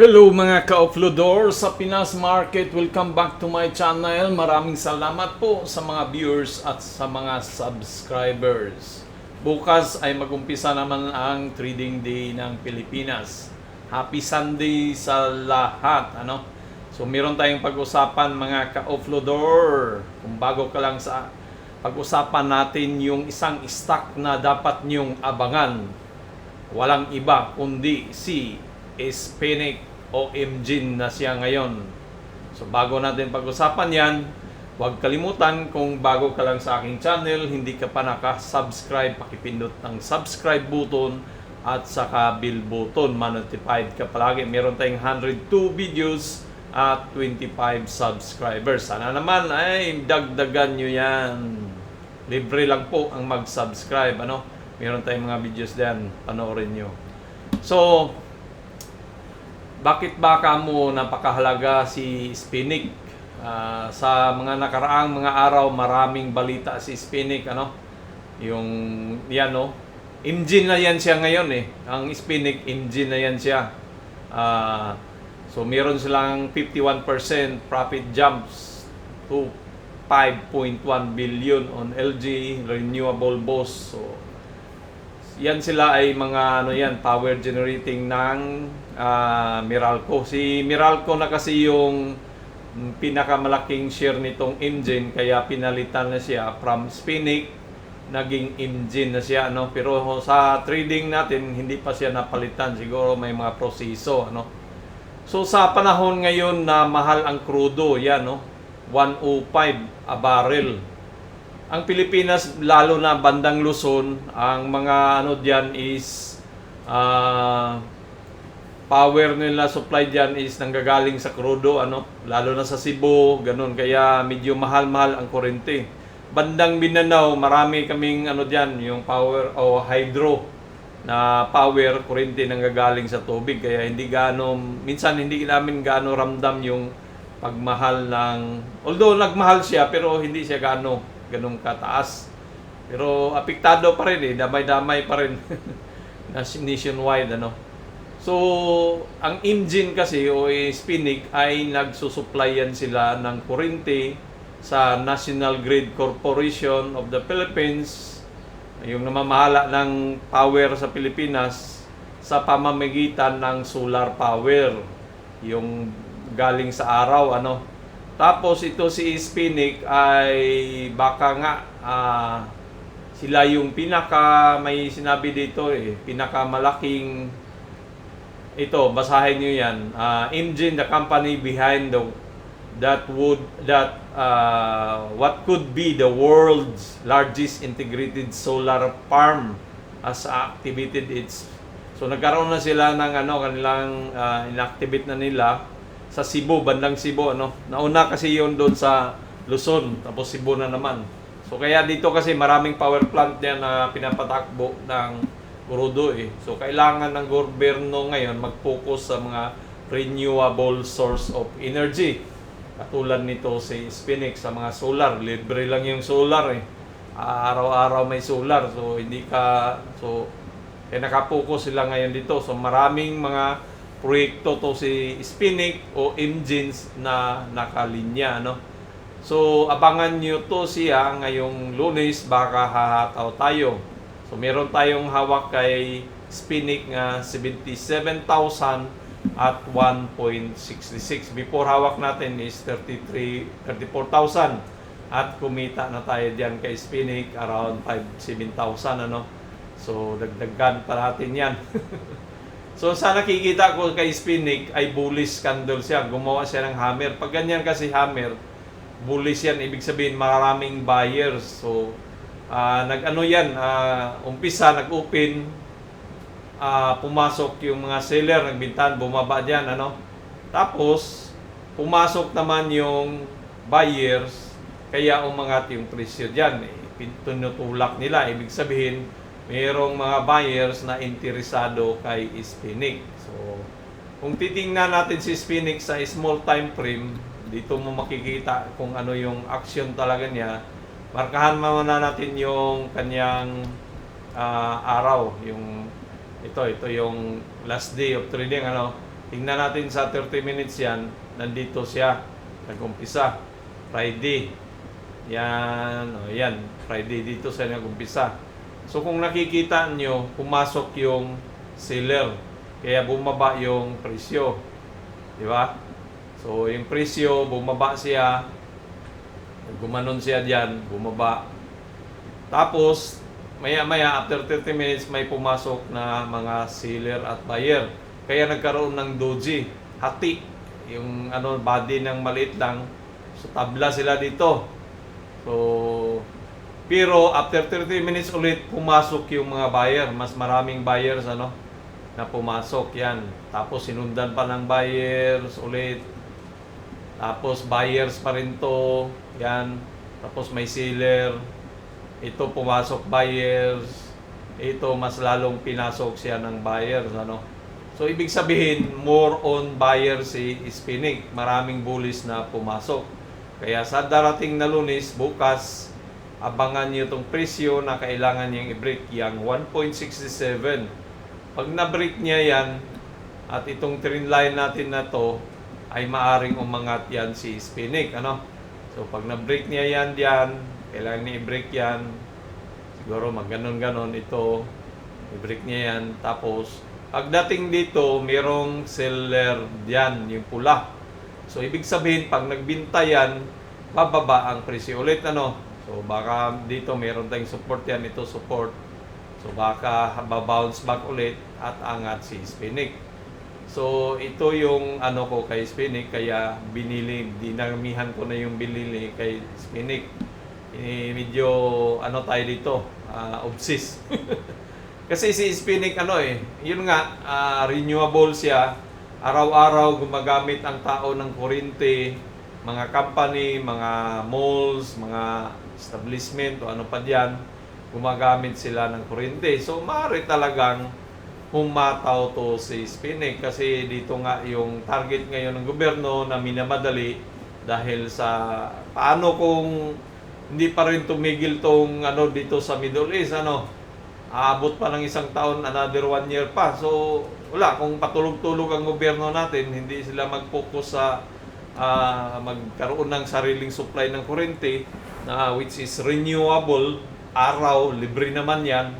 Hello mga ka-offloader sa Pinas Market. Welcome back to my channel. Maraming salamat po sa mga viewers at sa mga subscribers. Bukas ay mag-umpisa naman ang trading day ng Pilipinas. Happy Sunday sa lahat. So meron tayong pag-usapan mga ka-offloader. Kung bago ka lang sa pag-usapan natin yung isang stock na dapat nyong abangan. Walang iba kundi si Spinix o Imgin na siya ngayon. So bago natin pag-usapan yan, huwag kalimutan kung bago ka lang sa aking channel, hindi ka pa naka-subscribe, pakipindot ng subscribe button at saka bell button. Ma-notified ka palagi. Meron tayong 102 videos at 25 subscribers. Sana naman ay dagdagan nyo yan. Libre lang po ang mag-subscribe. Meron tayong mga videos diyan, panoorin nyo. So, bakit ba kamo napakahalaga si Spinix? Sa mga nakaraang mga araw, maraming balita si Spinix, Yung yan, Imgin na yan siya ngayon Ang Spinix, Imgin na yan siya. So meron silang 51% profit jumps to 5.1 billion on LG renewable boss. So yan sila ay mga power generating ng Meralco. Si Meralco na kasi yung pinakamalaking share nitong Imgin, kaya pinalitan na siya from Spinix, naging Imgin na siya, Pero sa trading natin hindi pa siya napalitan, siguro may mga proseso, So sa panahon ngayon na mahal ang crudo, 105 a barrel. Ang Pilipinas, lalo na bandang Luzon, ang mga diyan is power nila supply diyan is nanggagaling sa crudo, lalo na sa Cebu, ganun, kaya medyo mahal-mahal ang kuryente. Bandang Mindanao, marami kaming diyan, yung power o hydro na power, kuryente nanggagaling sa tubig, kaya minsan hindi namin gaano ramdam yung pagmahal ng, although nagmahal siya pero hindi siya ganong kataas. Pero apektado pa rin damay-damay pa rin nationwide, So, ang Imgin kasi o Spinix ay nagsusuplayan sila ng kuryente sa National Grid Corporation of the Philippines, yung namamahala ng power sa Pilipinas, sa pamamagitan ng solar power, yung galing sa araw, Tapos ito si Spinix ay baka nga sila yung may sinabi dito pinakamalaking, ito basahin niyo yan, Imgin, the company behind what could be the world's largest integrated solar farm has activated its. So nagkaroon na sila ng kanilang inactivate na nila sa Cebu, bandang Cebu, Nauna kasi yon doon sa Luzon, tapos Cebu na naman. So kaya dito kasi maraming power plant diyan na pinapatakbo ng crudo So kailangan ng gobyerno ngayon mag-focus sa mga renewable source of energy. Katulad nito si Spinix sa mga solar, libre lang yung solar Araw-araw may solar. So naka-focus sila ngayon dito. So maraming mga proyekto to si Spinix o Imgins na nakalinya, So abangan nyo to siya ngayong Lunes, baka hahataw tayo. So meron tayong hawak kay Spinix nga 77,000 at 1.66. Before hawak natin is 34,000. At kumita na tayo diyan kay Spinix around 7,000, So dagdagan pa natin 'yan. So sa nakikita ko kay Spinix ay bullish candle siya. Gumawa siya ng hammer. Pag ganyan kasi hammer, bullish yan. Ibig sabihin maraming buyers. So umpisa, nag-open, pumasok yung mga seller, nagbintahan, bumaba dyan, Tapos, pumasok naman yung buyers, kaya umangat yung presyo dyan. Tinutulak nila, ibig sabihin, mayroong mga buyers na interesado kay Spinix. So, kung titingnan natin si Spinix sa small time frame, dito mo makikita kung ano yung action talaga niya. Markahan muna natin yung kanyang araw, ito yung last day of trading, Tingnan natin sa 30 minutes yan, nandito siya, nag-umpisa. Friday. Yan, o yan, Friday dito siya nag-umpisa. So kung nakikita nyo, pumasok yung seller, kaya bumaba yung presyo. Di ba? So yung presyo, bumaba siya, gumanon siya diyan, bumaba. Tapos, maya-maya, after 30 minutes, may pumasok na mga seller at buyer. Kaya nagkaroon ng doji, hati. Yung body ng maliit lang. So, tabla sila dito. So, pero after 30 minutes ulit, pumasok yung mga buyer. Mas maraming buyers, na pumasok. Yan. Tapos, sinundan pa ng buyers ulit. Tapos, buyers pa rin to. Yan. Tapos, may seller. Ito pumasok buyers, ito mas lalong pinasok siya ng buyers, So ibig sabihin, more on buyers si Spinig, maraming bullish na pumasok. Kaya sa darating na Lunes, bukas, abangan niyo itong presyo na kailangan niyang i-break, yung 1.67. Pag na-break niya yan, at itong trend line natin na to, ay maaring umangat yan si Spinig, So pag na-break niya yan diyan, kailangan niya i-break yan. Siguro magganon-ganon ito. I-break niya yan. Tapos, pagdating dito, merong seller diyan, yung pula. So, ibig sabihin, pag nagbinta yan, bababa ang presyo ulit, So, baka dito meron tayong support yan. Ito support. So, baka babounce back ulit at angat si Spinig. So, ito yung ko kay Spinig. Kaya binili, dinamihan ko na yung binili kay Spinig. Medyo tayo dito, obsessed. Kasi si Spinig yun nga, renewable siya. Araw-araw gumagamit ang tao ng kuryente, mga company, mga malls, mga establishment o ano pa diyan, gumagamit sila ng kuryente. So maaari talagang humataw to si Spinig kasi dito nga yung target ngayon ng gobyerno na minamadali dahil sa paano kung hindi pa rin tumigil tong dito sa Middle East, aabot pa ng isang taon, another 1 year pa. So, wala, kung patulog-tulog ang gobyerno natin, hindi sila mag-focus sa magkaroon ng sariling supply ng kuryente, which is renewable, araw, libre naman yan,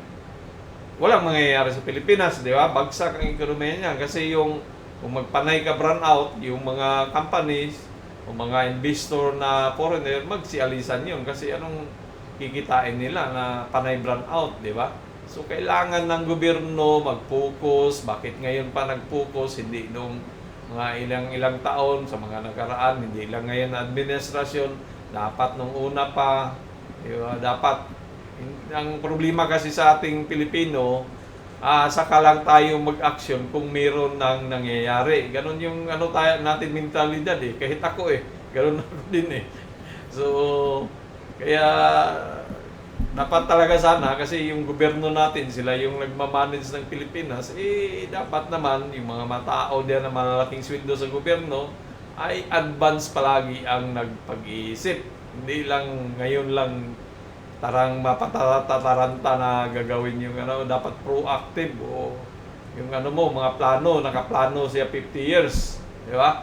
walang mangyayari sa Pilipinas, di ba? Bagsak ang ekonomiya niya kasi kung magpanay ka brown out, yung mga companies, o mga investor na foreigner, magsialisan yun kasi anong kikitain nila na panay brand out, di ba? So, kailangan ng gobyerno mag-focus. Bakit ngayon pa nag-focus? Hindi nung mga ilang taon sa mga nakaraan, hindi lang ngayon na administrasyon, dapat nung una pa, di ba? Dapat, ang problema kasi sa ating Pilipino, saka lang tayo mag-action kung meron nang nangyayari. Ganon yung tayo natin mentalidad kahit ako ganon ako din So, kaya dapat talaga sana kasi yung gobyerno natin, sila yung nagmamanage ng Pilipinas, dapat naman yung mga matao diyan na malalaking sweldo sa gobyerno ay advance palagi ang nagpag-iisip. Hindi lang ngayon lang tarang mapatataranta na gagawin yung dapat proactive o yung mga plano, nakaplano siya 50 years, di ba?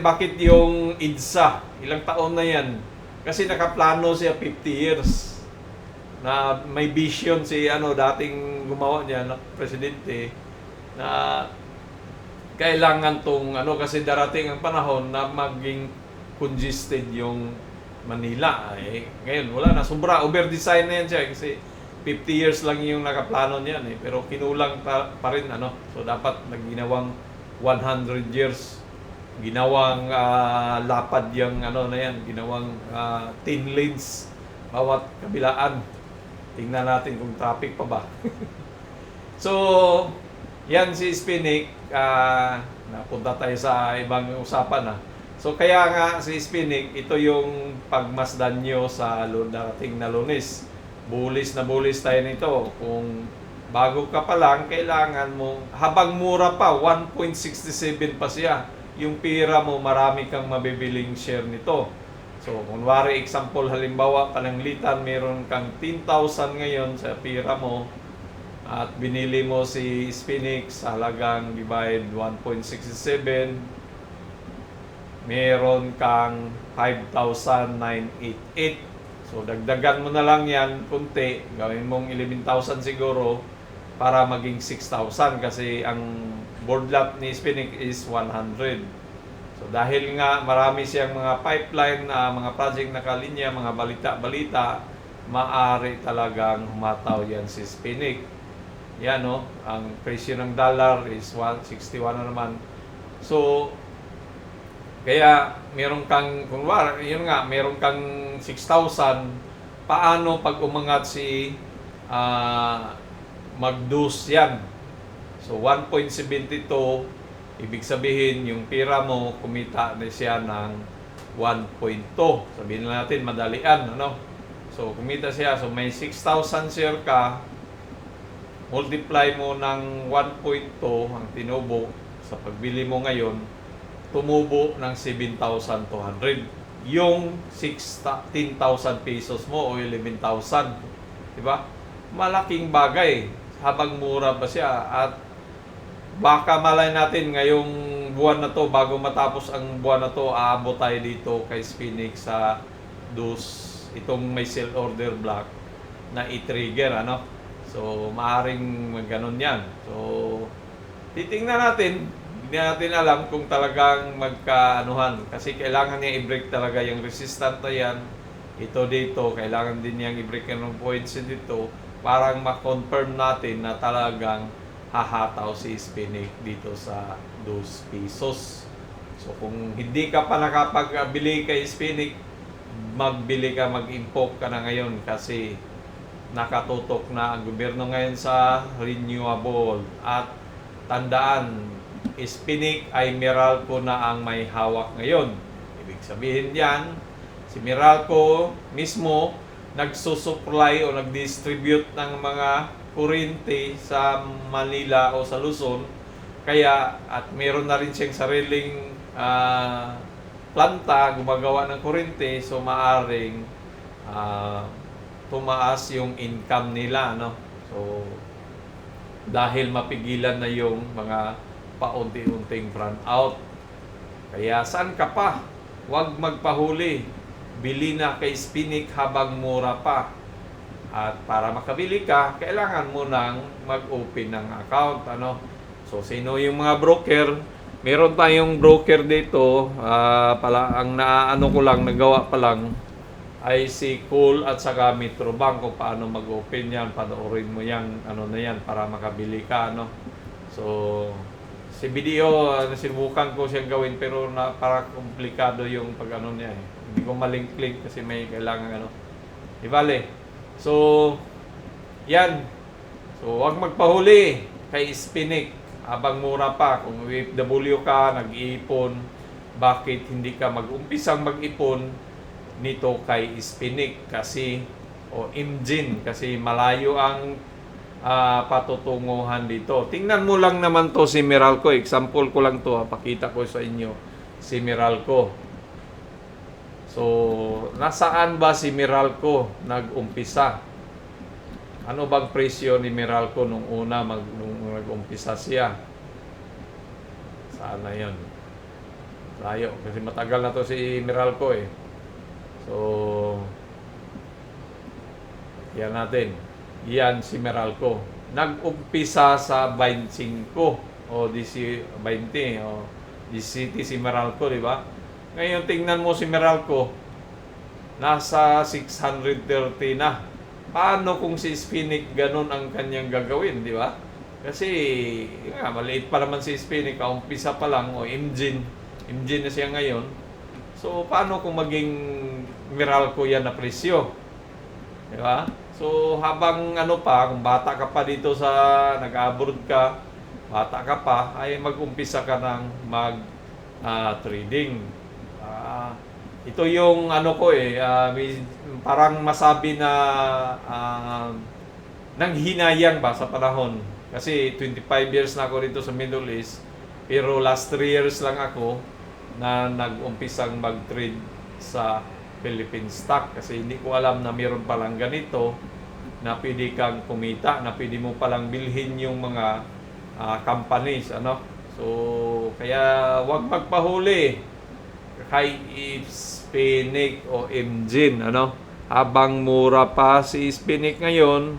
Bakit yung EDSA, ilang taon na yan? Kasi nakaplano siya 50 years na may vision si dating gumawa niya na presidente na kailangan tong kasi darating ang panahon na maging congested yung Manila. Ngayon, wala na. Sobra. Over-design na yan siya kasi 50 years lang yung nakaplano niyan Pero kinulang pa rin So, dapat nagginawang 100 years. Ginawang lapad yung na yan. Ginawang 10 lanes bawat kabilaan. Tingnan natin kung traffic pa ba. So, yan si Spinig. Napunta tayo sa ibang usapan So kaya nga si Spinig, ito yung pagmasdan nyo sa darating na Lunes. Bullish na bullish tayo nito. Kung bago ka pa lang, kailangan mo, habang mura pa, 1.67 pa siya. Yung pira mo, marami kang mabibiling share nito. So, kunwari, example, halimbawa, pananglitan, meron kang 10,000 ngayon sa pira mo. at binili mo si Spinix sa halagang divide 1.67, meron kang 5,988. So dagdagan mo na lang yan kunti, gawin mong 11,000 siguro para maging 6,000 kasi ang board lot ni Spinix is 100. So dahil nga marami siyang mga pipeline, mga project na kalinya, mga balita-balita, maaari talagang humataw yan si Spinix. Yan no, ang presyo ng dollar is 161 na naman. So kaya meron kang, kunwari, yun nga, meron kang 6,000, paano pag umangat si mag-dose yan? So 1.72, ibig sabihin yung pira mo kumita na siya ng 1.2. Sabihin na natin madalian, ano? So kumita siya, so may 6,000 share ka, multiply mo ng 1.2 ang tinubo sa pagbili mo ngayon, tumubo ng 7,200. Yung 16,000 pesos mo o 11,000. Diba? Malaking bagay habang mura pa siya at baka malay natin ngayong buwan na to, bago matapos ang buwan na to, aabot tayo dito kay Spinix sa itong may sell order block na i-trigger, ano? So, maaring ganon yan. So, titingnan natin. Hindi natin alam kung talagang magkaanuhan. Kasi kailangan niya i-break talaga yung resistant na yan. Ito dito, kailangan din niyang i-break yung points dito para ma-confirm natin na talagang hahataw si Spinix dito sa 2 pesos. So, kung hindi ka pa nakapagbili kay Spinix, magbili ka, mag-impok ka na ngayon kasi nakatutok na ang gobyerno ngayon sa renewable. At tandaan, Spinix ay Meralco na ang may hawak ngayon. Ibig sabihin yan, si Meralco mismo nagsusupply o nag-distribute ng mga kuryente sa Manila o sa Luzon. Kaya, at meron na rin siyang sariling planta, gumagawa ng kuryente, so maaring tumaas yung income nila, no? So, dahil mapigilan na yung mga paunti-unting run out. Kaya saan ka pa? Huwag magpahuli. Bili na kay Spinix habang mura pa. At para makabili ka, kailangan mo nang mag-open ng account, ano? So, sino yung mga broker? Meron tayong broker dito, ang naano ko lang, nagawa pa lang, ay si Cool at saka Metrobank kung paano mag-open yan. Panoorin mo yan, ano na yan, para makabili ka, ano? So, si video, sinubukan ko siyang gawin pero para komplikado yung pag-ano niya eh. Hindi ko malink-link kasi may kailangan ano. Di bale. So, yan. So, huwag magpahuli kay Spinix habang mura pa. Kung OFW ka, nag-iipon, bakit hindi ka mag-umpisang mag-ipon nito kay Spinix kasi o Imgin kasi malayo ang patutunguhan dito. Tingnan mo lang naman to si Meralco. Example ko lang to, pakita ko sa inyo si Meralco. So, nasaan ba si Meralco nag-umpisa? Ano bang presyo ni Meralco nung una nung nag-umpisa siya? Saan na yun? Layo, kasi matagal na to si Meralco eh. So, yan natin. Yan si Meralco. Nag-umpisa sa 25 o 20 o 17 si Meralco, di ba? Ngayon, tingnan mo si Meralco. Nasa 630 na. Paano kung si Spinix ganun ang kanyang gagawin, di ba? Kasi, nga, maliit pa naman si Spinix. Umpisa pa lang, o Imgin na siya ngayon. So, paano kung maging Meralco yan na presyo? Di ba? So, habang ano pa, kung bata ka pa dito sa nag-abroad ka, bata ka pa, ay mag-umpisa ka ng trading. Ito yung ano ko parang masabi na nanghinayang ba sa panahon. Kasi 25 years na ako dito sa Middle East, pero last 3 years lang ako na nag-umpisang mag-trade sa Philippine stock kasi hindi ko alam na mayroon palang ganito na pwede kang kumita, na pwede mo palang bilhin yung mga companies, ano. So, kaya wag magpahuli kay Spinach o Imgin, ano. Habang mura pa si Spinach ngayon,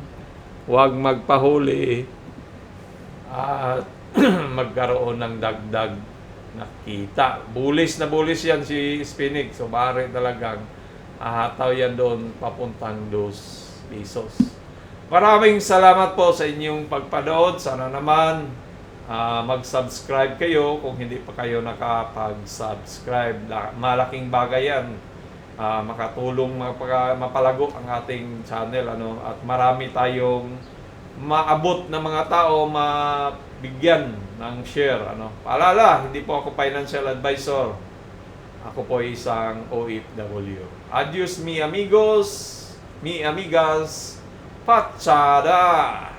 wag magpahuli at magkaroon ng dagdag na kita. Bulis na bulis yan si Spinach. So, bari talagang ahataw yan doon papuntang 2 pesos. Maraming salamat po sa inyong pagpanood. Sana naman mag-subscribe kayo kung hindi pa kayo nakapag-subscribe. Malaking bagay yan. Makatulong mapalago ang ating channel, ano, at marami tayong maabot na mga tao mabigyan ng share, ano. Paalala, hindi po ako financial advisor. Ako po ay isang OFW. Adios mi amigos, mi amigas, Pachada!